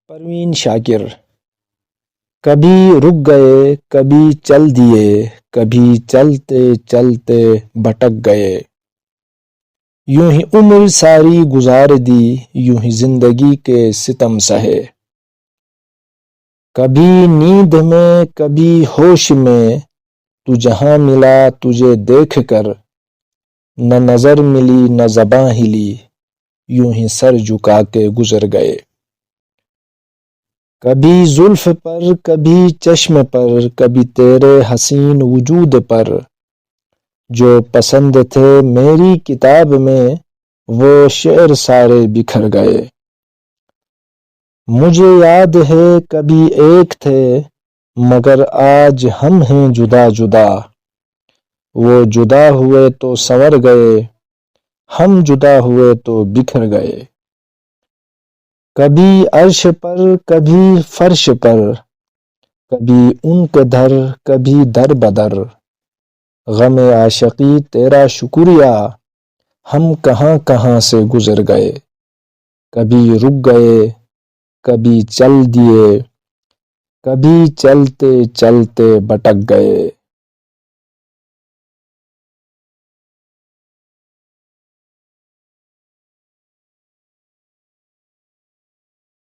پروین شاکر۔ کبھی رک گئے کبھی چل دیے، کبھی چلتے چلتے بھٹک گئے، یوں ہی عمر ساری گزار دی، یوں ہی زندگی کے ستم سہے۔ کبھی نیند میں کبھی ہوش میں، تو جہاں ملا تجھے دیکھ کر، نہ نظر ملی نہ زباں ہلی، یوں ہی سر جھکا کے گزر گئے۔ کبھی زلف پر کبھی چشم پر، کبھی تیرے حسین وجود پر، جو پسند تھے میری کتاب میں، وہ شعر سارے بکھر گئے۔ مجھے یاد ہے کبھی ایک تھے، مگر آج ہم ہیں جدا جدا، وہ جدا ہوئے تو سنور گئے، ہم جدا ہوئے تو بکھر گئے۔ کبھی عرش پر کبھی فرش پر، کبھی ان کے در کبھی در بدر، غم عاشقی تیرا شکریہ، ہم کہاں کہاں سے گزر گئے۔ کبھی رک گئے کبھی چل دیے، کبھی چلتے چلتے بھٹک گئے۔